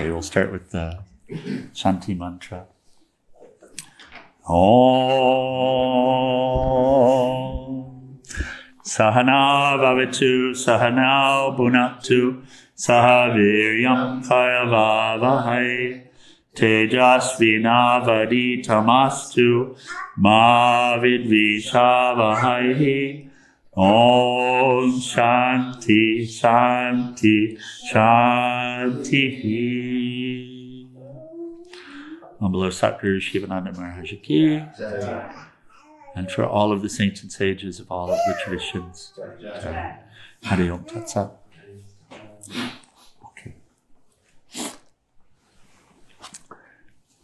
Okay, we'll start with the Shānti mantra. Om Sahanā-Vavatu, Sahanā Bhunaktu, Vīryam Karavā-vahai, Tejas Vinā Vadhīta Mastu, Vidvishā-Vahai. Om Shānti, Shānti, Shāntihi. Below Satguru Sivananda Maharaj ki, and for all of the saints and sages of all of the traditions. Hari Om Tat Sat. Okay.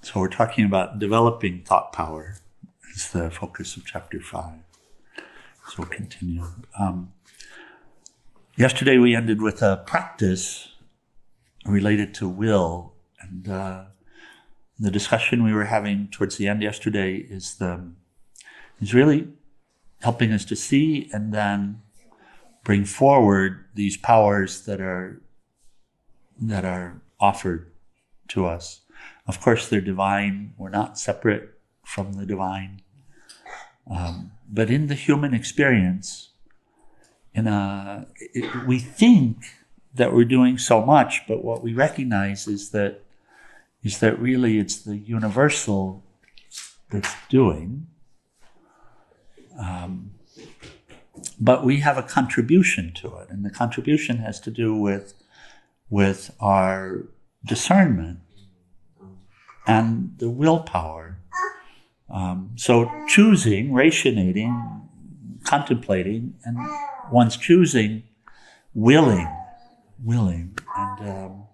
So we're talking about developing thought power. Is the focus of chapter 5. So we'll continue. Yesterday we ended with a practice related to will, and the discussion we were having towards the end yesterday is really helping us to see and then bring forward these powers that are offered to us. Of course, they're divine. We're not separate from the divine. But in the human experience, we think that we're doing so much, but what we recognize is that really it's the universal that's doing. But we have a contribution to it, and the contribution has to do with our discernment and the willpower. So choosing, rationating, contemplating, and one's choosing, willing, and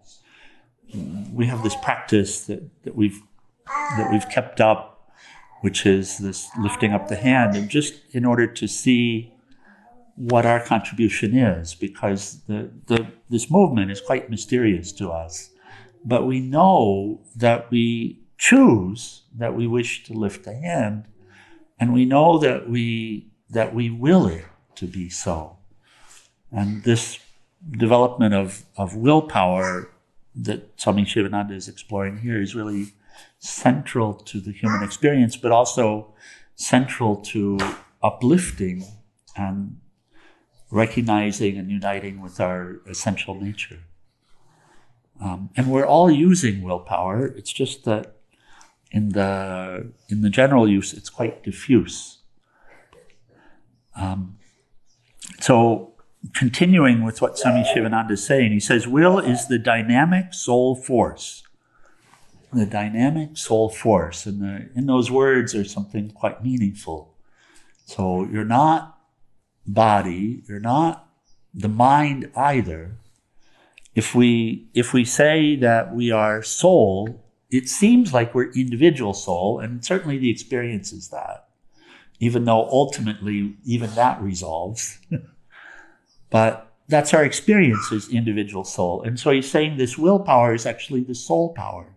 we have this practice that we've kept up, which is this lifting up the hand, and just in order to see what our contribution is, because this movement is quite mysterious to us, but we know that we choose that we wish to lift the hand, and we know that we will it to be so. And this development of willpower that Swami Sivananda is exploring here is really central to the human experience, but also central to uplifting and recognizing and uniting with our essential nature. And we're all using willpower. It's just that in the general use, it's quite diffuse. So continuing with what Swami Sivananda is saying, he says, will is the dynamic soul force. The dynamic soul force. And in those words, there's something quite meaningful. So you're not body, you're not the mind either. If we say that we are soul, it seems like we're individual soul, and certainly the experience is that, even though ultimately even that resolves. But that's our experience as individual soul. And so he's saying this willpower is actually the soul power.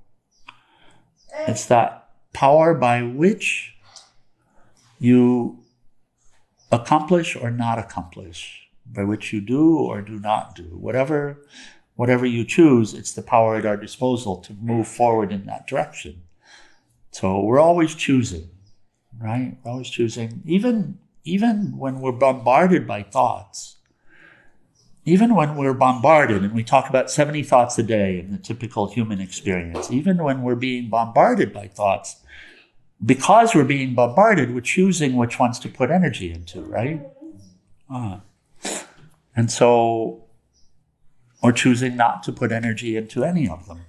It's that power by which you accomplish or not accomplish, by which you do or do not do. Whatever you choose, it's the power at our disposal to move forward in that direction. So we're always choosing, right? We're always choosing, even when we're bombarded by thoughts. Even when we're bombarded, and we talk about 70 thoughts a day in the typical human experience, even when we're being bombarded by thoughts, because we're being bombarded, we're choosing which ones to put energy into, right? And so, or choosing not to put energy into any of them.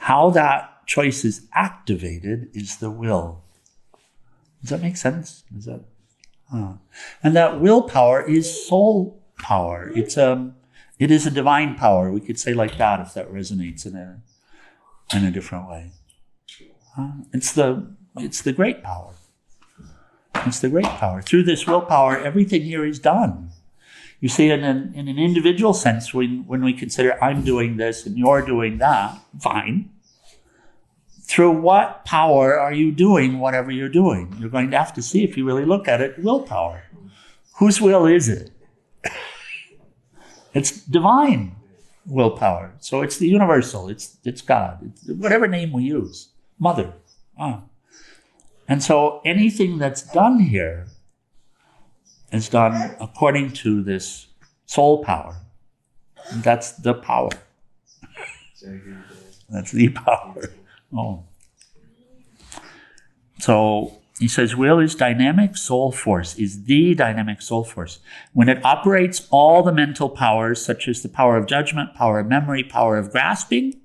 How that choice is activated is the will. Does that make sense? And that willpower is soul power. It is a divine power. We could say like that if that resonates in a different way. It's the great power. It's the great power. Through this willpower, everything here is done. You see, in an individual sense, when we consider I'm doing this and you're doing that, fine. Through what power are you doing whatever you're doing? You're going to have to see, if you really look at it, willpower. Whose will is it? It's divine. willpower. So it's the universal. It's God. It's whatever name we use. Mother. And so anything that's done here is done according to this soul power. That's the power. That's the power. Oh. So he says, will is dynamic soul force, is the dynamic soul force. When it operates all the mental powers, such as the power of judgment, power of memory, power of grasping,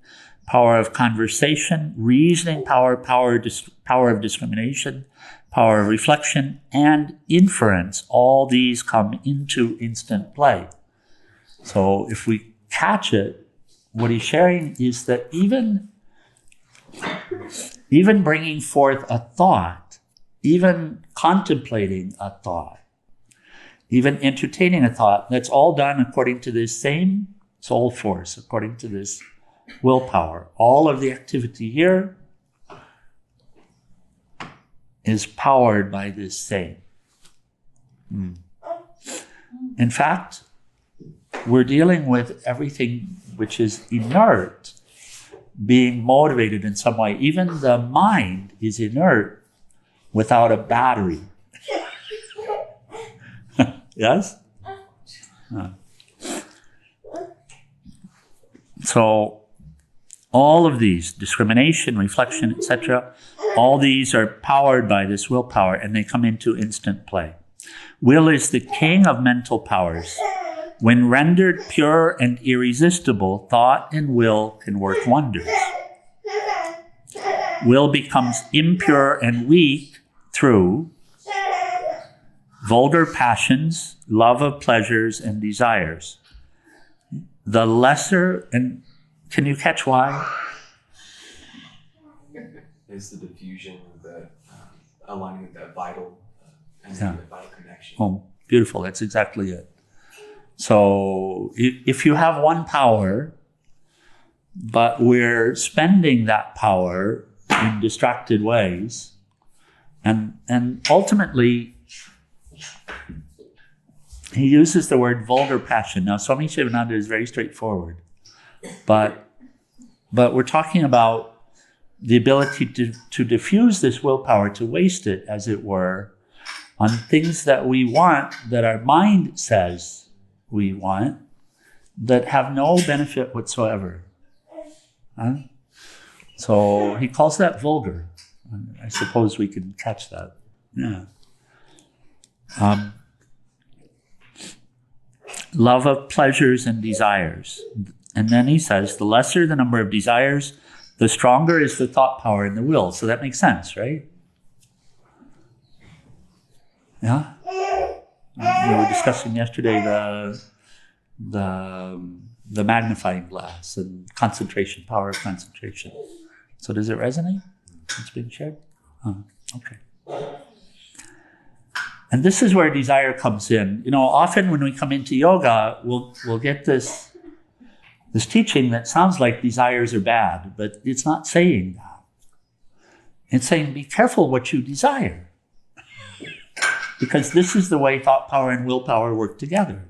power of conversation, reasoning power, power of discrimination, power of reflection, and inference, all these come into instant play. So if we catch it, what he's sharing is that even bringing forth a thought, even contemplating a thought, even entertaining a thought, that's all done according to this same soul force, according to this willpower. All of the activity here is powered by this same. In fact, we're dealing with everything which is inert being motivated in some way. Even the mind is inert without a battery. Yes? So all of these, discrimination, reflection, etc., all these are powered by this willpower, and they come into instant play. Will is the king of mental powers. When rendered pure and irresistible, thought and will can work wonders. Will becomes impure and weak through vulgar passions, love of pleasures, and desires. The lesser, and can you catch why? It's the diffusion of that, aligning with that vital, that vital connection. Oh, beautiful. That's exactly it. So if you have one power, but we're spending that power in distracted ways, and ultimately, he uses the word vulgar passion. Now, Swami Sivananda is very straightforward, but we're talking about the ability to diffuse this willpower, to waste it, as it were, on things that we want, that our mind says we want, that have no benefit whatsoever. So he calls that vulgar. I suppose we can catch that. Yeah. Love of pleasures and desires. And then he says, the lesser the number of desires, the stronger is the thought power in the will. So that makes sense, right? Yeah? We were discussing yesterday the magnifying glass and concentration, power of concentration. So does it resonate? It's being shared? Okay. And this is where desire comes in. You know, often when we come into yoga, we'll get this teaching that sounds like desires are bad, but it's not saying that. It's saying, be careful what you desire. Because this is the way thought power and willpower work together.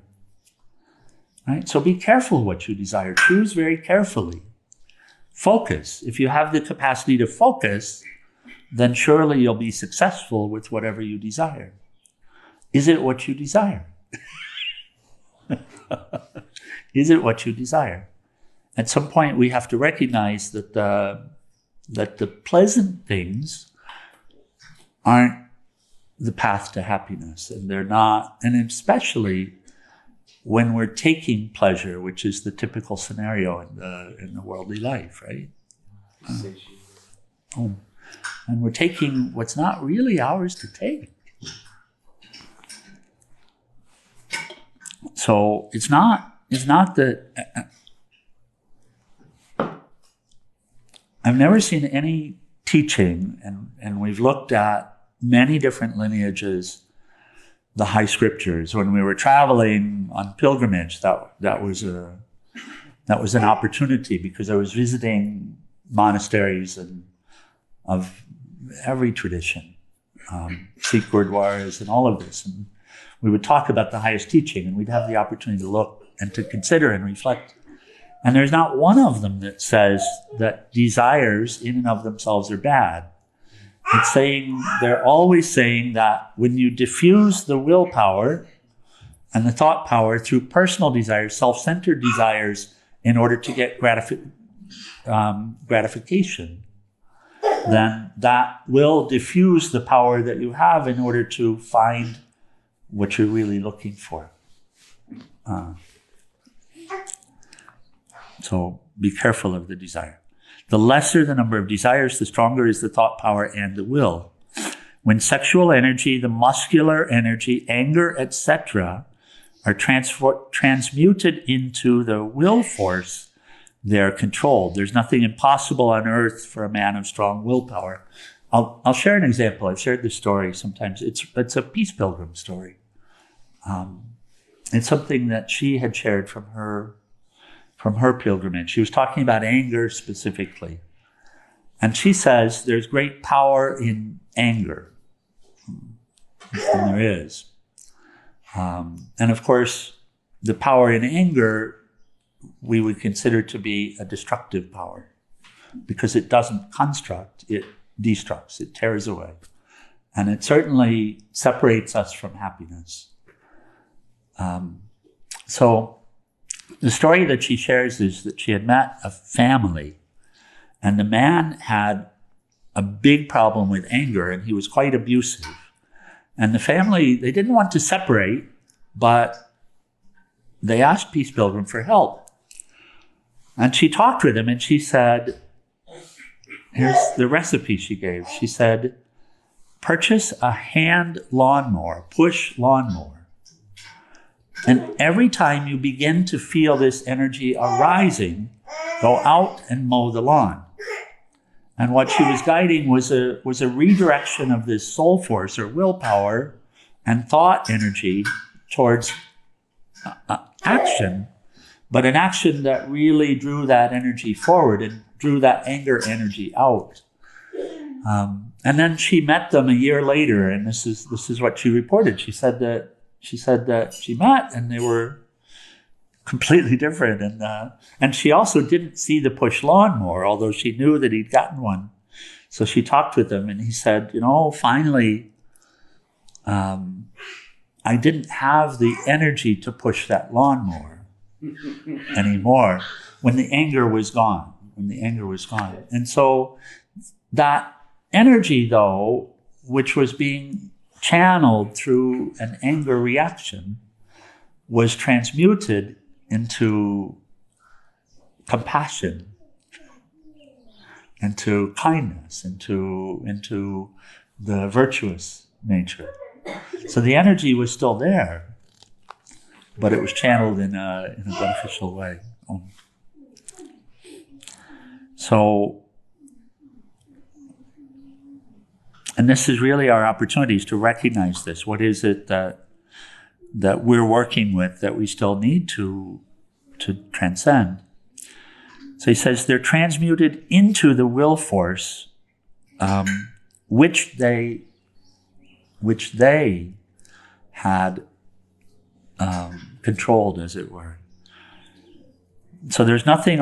Right? So be careful what you desire. Choose very carefully. Focus. If you have the capacity to focus, then surely you'll be successful with whatever you desire. Is it what you desire? Is it what you desire? At some point, we have to recognize that the pleasant things aren't the path to happiness, and they're not, and especially when we're taking pleasure, which is the typical scenario in the worldly life, right? And we're taking what's not really ours to take. So it's not that. I've never seen any teaching, and we've looked at many different lineages, the high scriptures. When we were traveling on pilgrimage, that was an opportunity, because I was visiting monasteries and of every tradition, Sikh gurdwaras and all of this. And we would talk about the highest teaching, and we'd have the opportunity to look and to consider and reflect And there's not one of them that says that desires in and of themselves are bad. It's saying, they're always saying that when you diffuse the willpower and the thought power through personal desires, self-centered desires, in order to get gratification, then that will diffuse the power that you have in order to find what you're really looking for. So be careful of the desire. The lesser the number of desires, the stronger is the thought power and the will. When sexual energy, the muscular energy, anger, etc., are transmuted into the will force, they're controlled. There's nothing impossible on earth for a man of strong willpower. I'll share an example. I've shared this story sometimes. It's a peace pilgrim story. It's something that she had shared from her pilgrimage. She was talking about anger specifically. And she says there's great power in anger. And there is. And of course, the power in anger we would consider to be a destructive power, because it doesn't construct, it destructs, it tears away. And it certainly separates us from happiness. So the story that she shares is that she had met a family, and the man had a big problem with anger, and he was quite abusive. And the family, they didn't want to separate, but they asked Peace Pilgrim for help. And she talked with him, and she said, here's the recipe she gave. She said, purchase a hand lawnmower, push lawnmower. And every time you begin to feel this energy arising, go out and mow the lawn. And what she was guiding was a redirection of this soul force or willpower and thought energy towards action, but an action that really drew that energy forward and drew that anger energy out. And then she met them a year later, and this is what she reported. She said that she met and they were completely different. And she also didn't see the push lawnmower, although she knew that he'd gotten one. So she talked with him, and he said, finally, I didn't have the energy to push that lawnmower anymore when the anger was gone. And so that energy, though, which was being channeled through an anger reaction, was transmuted into compassion, into kindness, into the virtuous nature. So the energy was still there, but it was channeled in a beneficial way. So, and this is really our opportunities to recognize this. What is it that we're working with that we still need to transcend? So he says they're transmuted into the will force, which they had controlled, as it were. So there's nothing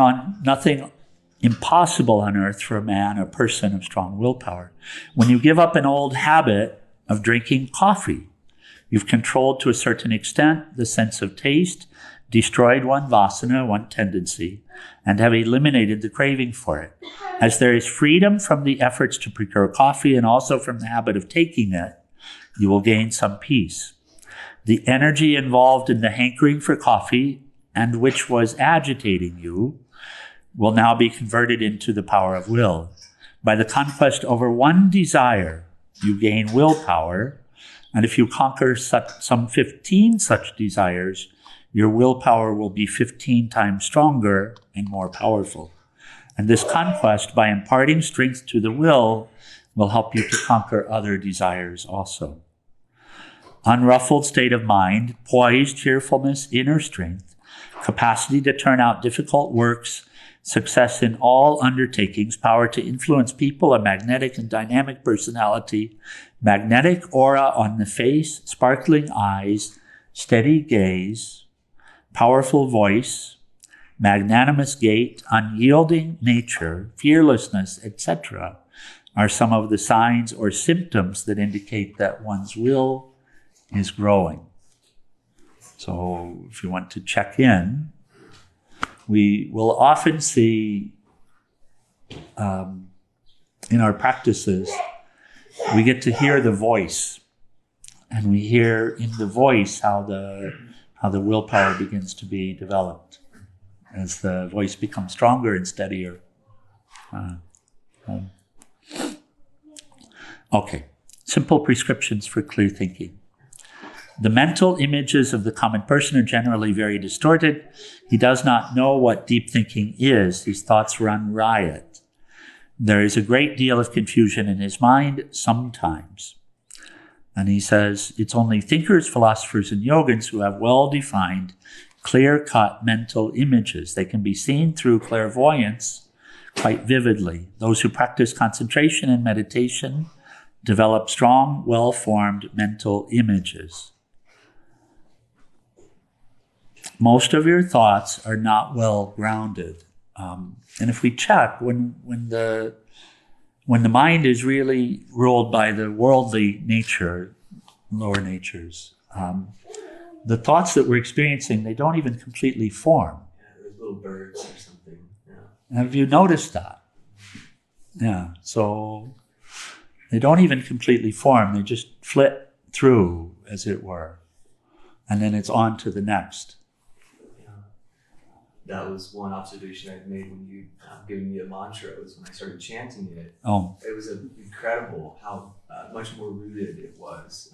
impossible on earth for a man or person of strong willpower. When you give up an old habit of drinking coffee, you've controlled to a certain extent the sense of taste, destroyed one vasana, one tendency, and have eliminated the craving for it. As there is freedom from the efforts to procure coffee and also from the habit of taking it, you will gain some peace. The energy involved in the hankering for coffee and which was agitating you will now be converted into the power of will. By the conquest over one desire, you gain willpower, and if you conquer some 15 such desires, your willpower will be 15 times stronger and more powerful. And this conquest, by imparting strength to the will help you to conquer other desires also. Unruffled state of mind, poised cheerfulness, inner strength, capacity to turn out difficult works, success in all undertakings, power to influence people, a magnetic and dynamic personality, magnetic aura on the face, sparkling eyes, steady gaze, powerful voice, magnanimous gait, unyielding nature, fearlessness, etc., are some of the signs or symptoms that indicate that one's will is growing. So if you want to check in, we will often see in our practices, we get to hear the voice, and we hear in the voice how the willpower begins to be developed as the voice becomes stronger and steadier. Okay, simple prescriptions for clear thinking. The mental images of the common person are generally very distorted. He does not know what deep thinking is. His thoughts run riot. There is a great deal of confusion in his mind sometimes. And he says, it's only thinkers, philosophers, and yogins who have well-defined, clear-cut mental images. They can be seen through clairvoyance quite vividly. Those who practice concentration and meditation develop strong, well-formed mental images. Most of your thoughts are not well grounded. And if we check, when the mind is really ruled by the worldly nature, lower natures, the thoughts that we're experiencing, they don't even completely form. Yeah, there's little birds or something. Yeah. Have you noticed that? Yeah, so they don't even completely form. They just flit through, as it were. And then it's on to the next. That was one observation I've made when you giving me a mantra. It was when I started chanting it. Oh. It was incredible how much more rooted it was.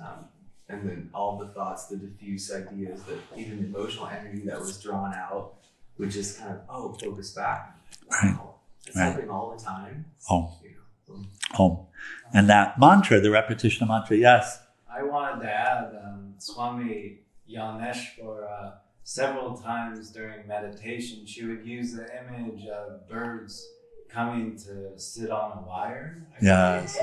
And then all the thoughts, the diffuse ideas, that even the emotional energy that was drawn out would just kind of, focus back. Right. Wow. It's happening all the time. Oh. And that mantra, the repetition of mantra, yes. I wanted to add Swami Yanesh for several times during meditation, she would use the image of birds coming to sit on a wire. Yes.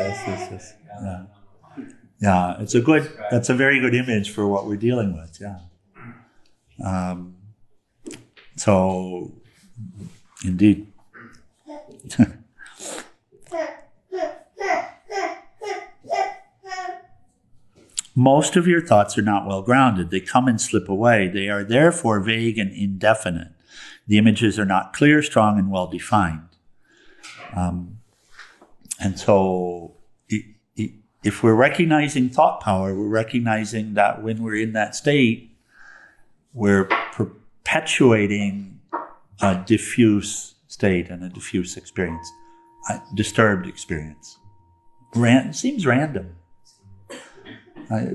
Yeah, that's a very good image for what we're dealing with, yeah. So, indeed. Most of your thoughts are not well grounded. They come and slip away. They are therefore vague and indefinite. The images are not clear, strong, and well defined. And so if we're recognizing thought power, we're recognizing that when we're in that state, we're perpetuating a diffuse state and a diffuse experience, a disturbed experience. Seems random.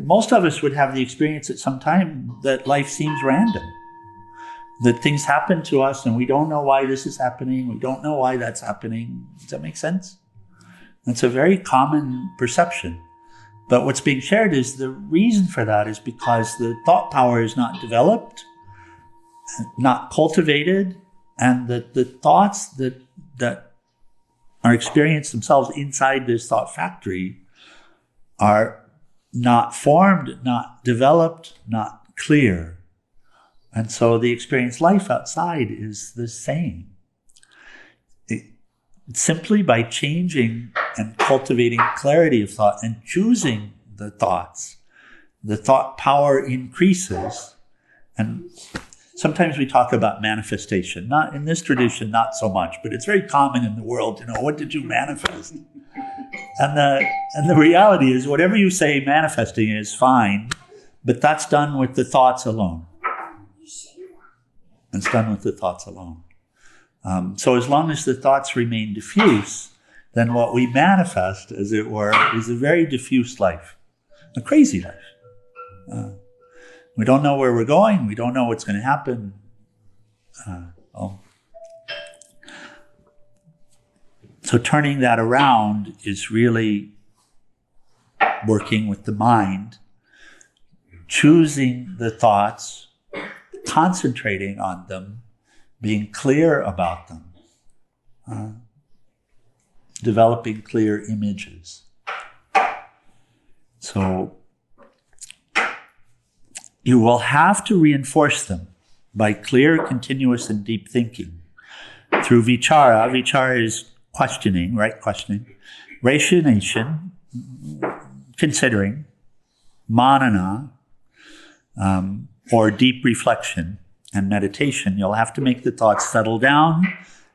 Most of us would have the experience at some time that life seems random, that things happen to us and we don't know why this is happening, we don't know why that's happening. Does that make sense? That's a very common perception. But what's being shared is the reason for that is because the thought power is not developed, not cultivated, and that the thoughts that are experienced themselves inside this thought factory are not formed, not developed, not clear. And so the experienced life outside is the same. Simply by changing and cultivating clarity of thought and choosing the thoughts, the thought power increases. And sometimes we talk about manifestation. Not in this tradition, not so much, but it's very common in the world. What did you manifest? And the reality is, whatever you say manifesting is fine, but that's done with the thoughts alone. It's done with the thoughts alone. So as long as the thoughts remain diffuse, then what we manifest, as it were, is a very diffuse life, a crazy life. We don't know where we're going. We don't know what's going to happen. So turning that around is really working with the mind, choosing the thoughts, concentrating on them, being clear about them, developing clear images. So you will have to reinforce them. by clear, continuous, and deep thinking. Through vichara, vichara is questioning, right? Questioning. Rationation, considering. Manana, or deep reflection and meditation, you'll have to make the thoughts settle down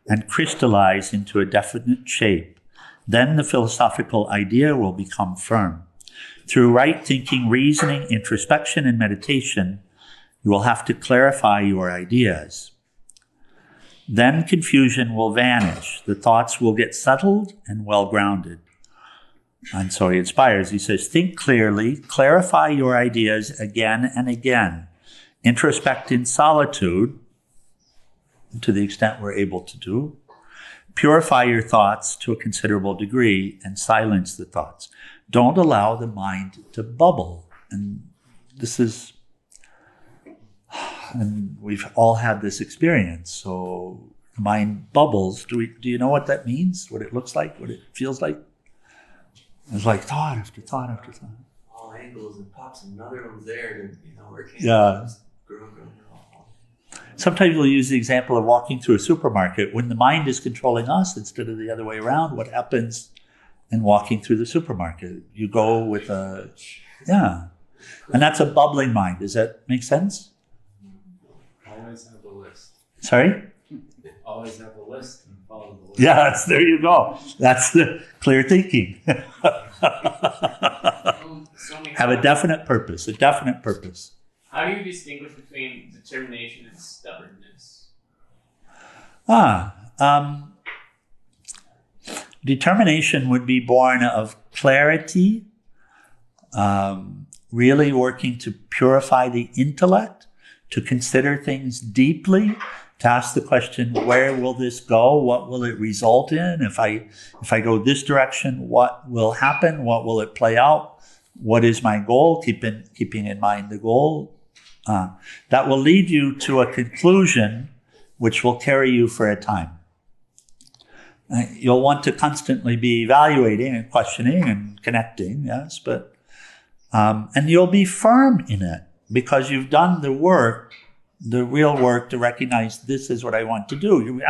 and crystallize into a definite shape. Then the philosophical idea will become firm. Through right thinking, reasoning, introspection, and meditation, you will have to clarify your ideas. Then confusion will vanish. The thoughts will get settled and well-grounded. And so he inspires. He says, think clearly, clarify your ideas again and again. Introspect in solitude, to the extent we're able to do. Purify your thoughts to a considerable degree and silence the thoughts. Don't allow the mind to bubble. And this is, and we've all had this experience. So the mind bubbles. Do you know what that means? What it looks like? What it feels like? It's like thought after thought after thought. All angles and pops, and another one's there to, where it Yeah. grow. Sometimes we'll use the example of walking through a supermarket. When the mind is controlling us instead of the other way around, what happens in walking through the supermarket? You go with a, and that's a bubbling mind. Does that make sense? Always have a list. Sorry? Always have a list and follow the list. Yes, there you go. That's the clear thinking. Have a definite purpose, How do you distinguish between determination and stubbornness? Determination would be born of clarity, really working to purify the intellect, to consider things deeply, to ask the question, where will this go? What will it result in? If I go this direction, what will happen? What will it play out? What is my goal? Keeping in mind the goal. That will lead you to a conclusion which will carry you for a time. You'll want to constantly be evaluating and questioning and connecting, yes, but and you'll be firm in it because you've done the work, the real work to recognize this is what I want to do.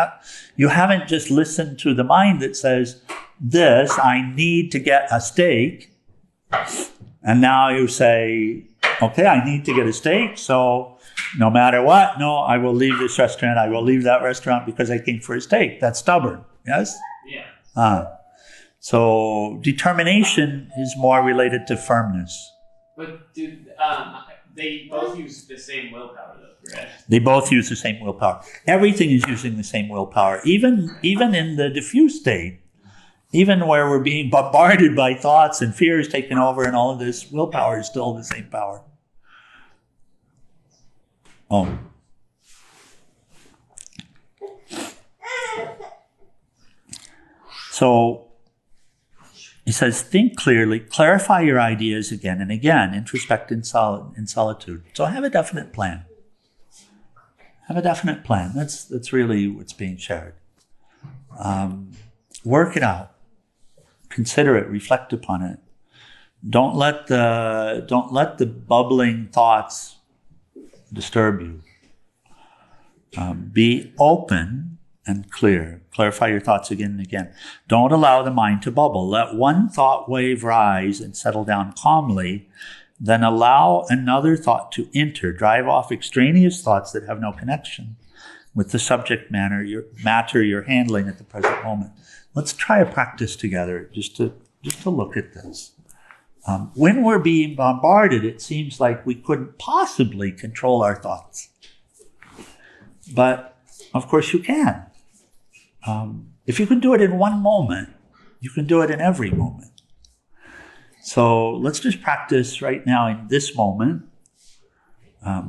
You haven't just listened to the mind that says, this, I need to get a steak, and now you say, okay, I need to get a steak, so no matter what, no, I will leave this restaurant, I will leave that restaurant because I came for a steak. That's stubborn, yes? Yeah. So determination is more related to firmness. But they both use the same willpower, though, correct? They both use the same willpower. Everything is using the same willpower. Even in the diffuse state, even where we're being bombarded by thoughts and fears taking over and all of this, willpower is still the same power. So he says, think clearly, clarify your ideas again and again, introspect in solitude. So have a definite plan. Have a definite plan. That's really what's being shared. Work it out. Consider it, reflect upon it. Don't let the bubbling thoughts disturb you. Be open and clear. Clarify your thoughts again and again. Don't allow the mind to bubble. Let one thought wave rise and settle down calmly. Then allow another thought to enter. Drive off extraneous thoughts that have no connection with the subject matter you're handling at the present moment. Let's try a practice together just to look at this. When we're being bombarded, it seems like we couldn't possibly control our thoughts. But, of course, you can. If you can do it in one moment, you can do it in every moment. So let's just practice right now in this moment.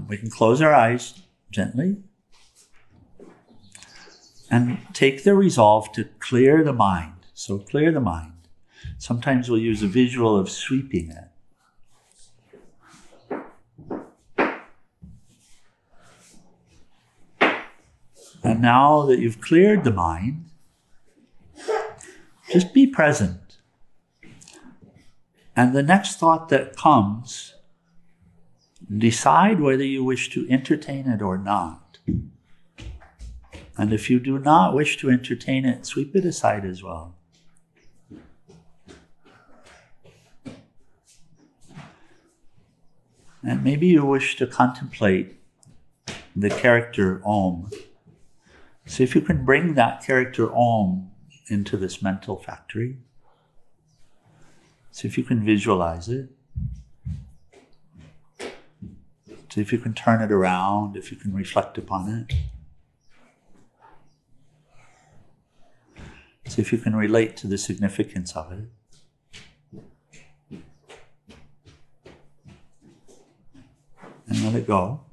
We can close our eyes gently and take the resolve to clear the mind. So clear the mind. Sometimes we'll use a visual of sweeping it. And now that you've cleared the mind, just be present. And the next thought that comes, decide whether you wish to entertain it or not. And if you do not wish to entertain it, sweep it aside as well. And maybe you wish to contemplate the character Om. See if you can bring that character Om into this mental factory. See if you can visualize it. See if you can turn it around, if you can reflect upon it. See if you can relate to the significance of it. And let it go.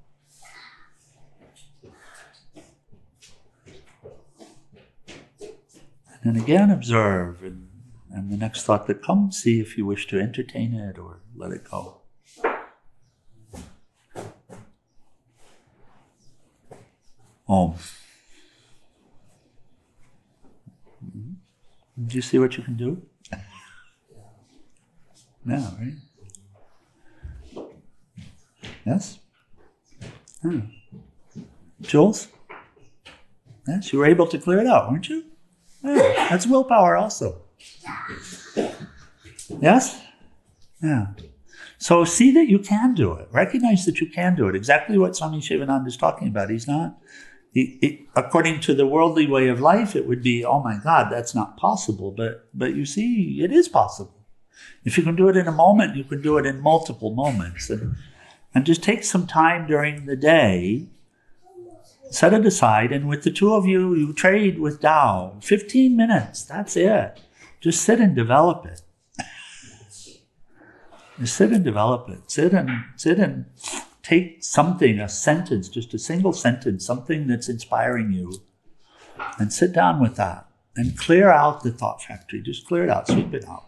And then again observe, and the next thought that comes, see if you wish to entertain it or let it go. Om. Do you see what you can do? Yeah, right? Yes? Jules? Yes, you were able to clear it out, weren't you? Yeah, that's willpower also. Yes? Yeah. So see that you can do it. Recognize that you can do it. Exactly what Swami Sivananda is talking about. He's not... according to the worldly way of life, it would be, oh my God, that's not possible. But you see, it is possible. If you can do it in a moment, you can do it in multiple moments. And just take some time during the day, set it aside, and with the two of you, you trade with Tao. 15 minutes, that's it. Just sit and develop it. Just sit and develop it. Sit and take something, a sentence, just a single sentence, something that's inspiring you, and sit down with that and clear out the thought factory. Just clear it out, sweep it out.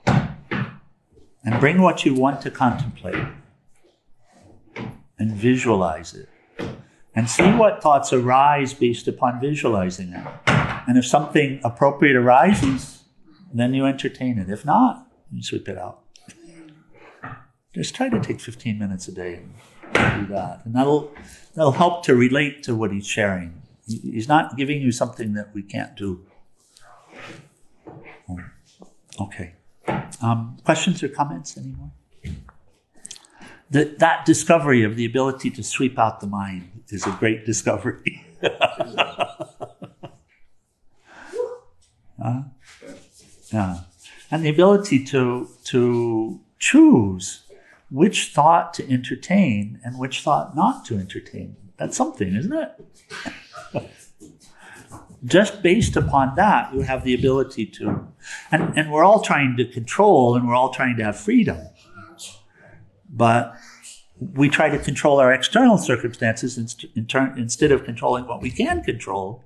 And bring what you want to contemplate and visualize it. And see what thoughts arise based upon visualizing it. And if something appropriate arises, then you entertain it. If not, you sweep it out. Just try to take 15 minutes a day and do that. And that'll help to relate to what he's sharing. He's not giving you something that we can't do. Okay. Questions or comments anymore? That discovery of the ability to sweep out the mind is a great discovery. Yeah. And the ability to choose which thought to entertain and which thought not to entertain. That's something, isn't it? Just based upon that, you have the ability to... And we're all trying to control, and we're all trying to have freedom. But we try to control our external circumstances instead of controlling what we can control.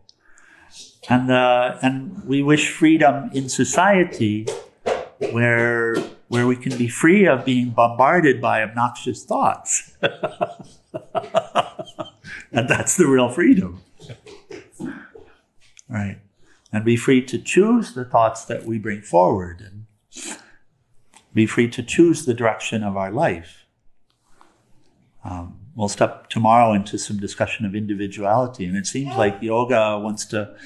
And we wish freedom in society where we can be free of being bombarded by obnoxious thoughts. And that's the real freedom. Right. And be free to choose the thoughts that we bring forward, and be free to choose the direction of our life. We'll step tomorrow into some discussion of individuality, and it seems like yoga wants to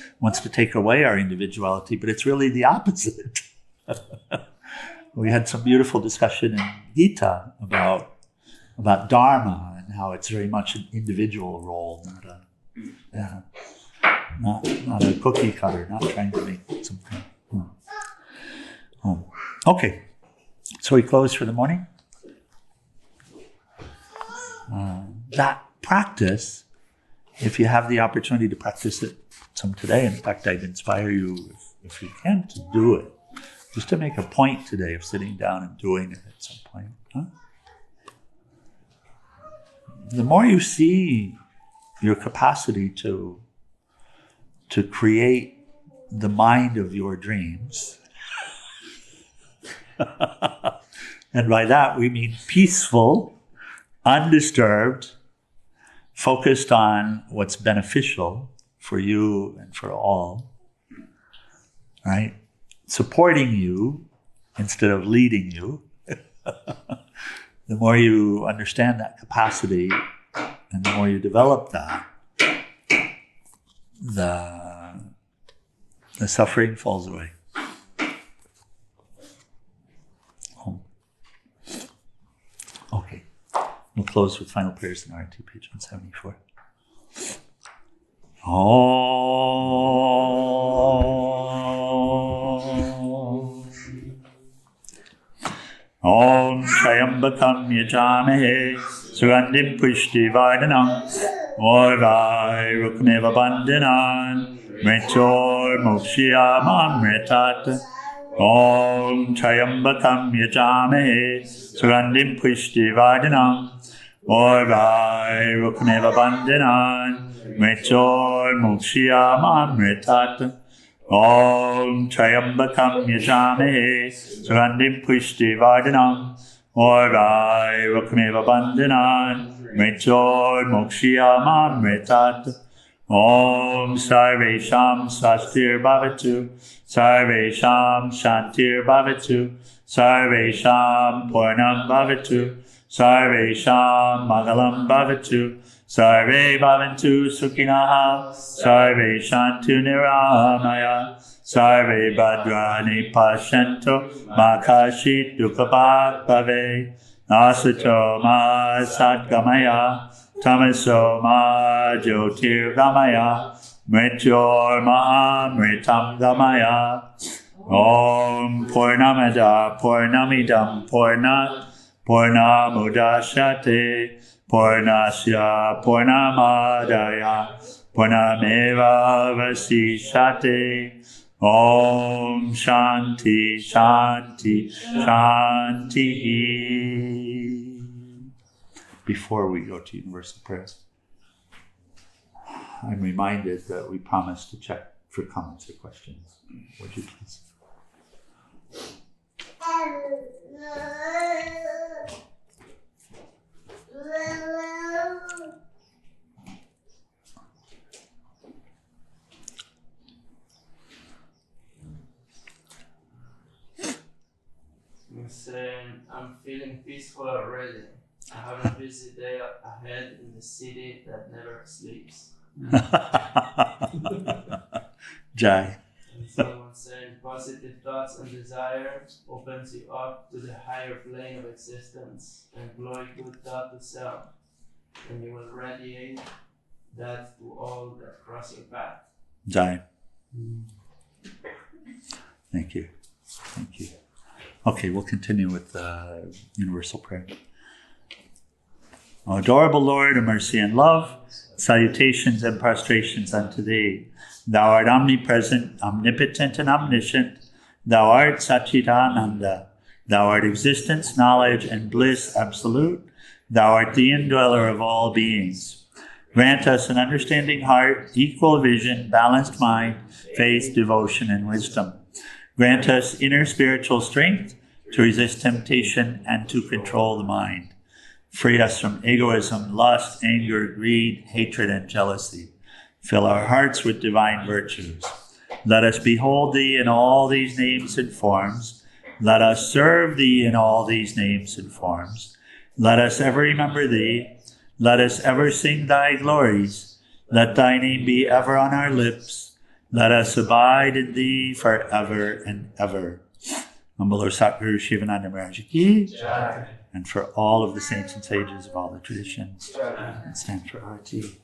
take away our individuality, but it's really the opposite. We had some beautiful discussion in Gita about dharma and how it's very much an individual role, not a cookie cutter, not trying to make something. Okay, so we close for the morning. That practice, if you have the opportunity to practice it some today, in fact, I'd inspire you, if you can, to do it. Just to make a point today of sitting down and doing it at some point. The more you see your capacity to create the mind of your dreams, and by that we mean peaceful, undisturbed, focused on what's beneficial for you and for all, right? Supporting you instead of leading you. The more you understand that capacity and the more you develop that, the suffering falls away. Okay. We'll close with final prayers in R2, page 174. Om Trayambakam Yajamahe Sugandhim Pushtivardhanam Orvai Rukmeva Bandhanan Mritor Mokshiyamamritat Om Trayambakam Yajamahe Sugandhim Pushtivardhanam Orvai Rukmeva Bandhanan Mritor Mokshiyamamritat Om Trayambakam Yajamahe Sugandhim Pushtivardhanam Orvai Rukmeva Bandhanan Mritor Mokshiyamamritat Om Sarvesham Swastir Bhavatu Sarvesham Shantir Bhavatu Sarvesham Purnam Bhavatu Sarvesham Mangalam Bhavatu Sarve Bhavantu Sukhinaha Sarve Shantu Niramaya Sarve Bhadrani Pashanto Makashit Dukhabhat Bhave Nasato Ma Satgamaya Tamaso Ma Jyotir Gamaya Mrityor Mahamritam Gamaya Om Purnamada Purnamidam Purnat Purnamudashate Purnasya Purnamadaya Purnameva Vasishate Om Shānti Shānti Shāntihi. Before we go to universal prayer, I'm reminded that we promised to check for comments or questions. Would you please? I'm saying I'm feeling peaceful already. I have a busy day ahead in the city that never sleeps. Jai. And someone saying positive thoughts and desires opens you up to the higher plane of existence. Employ good thought to self, and you will radiate that to all that cross your path. Jai. Thank you. Thank you. Okay, we'll continue with universal prayer. O adorable Lord of mercy and love, salutations and prostrations unto thee. Thou art omnipresent, omnipotent, and omniscient. Thou art Satchitananda. Thou art existence, knowledge, and bliss absolute. Thou art the indweller of all beings. Grant us an understanding heart, equal vision, balanced mind, faith, devotion, and wisdom. Grant us inner spiritual strength to resist temptation and to control the mind. Free us from egoism, lust, anger, greed, hatred, and jealousy. Fill our hearts with divine virtues. Let us behold thee in all these names and forms. Let us serve thee in all these names and forms. Let us ever remember thee. Let us ever sing thy glories. Let thy name be ever on our lips. Let us abide in thee forever and ever. Humble Lord Satguru Sivananda Maharaj Ki, and for all of the saints and sages of all the traditions, and stand for RT.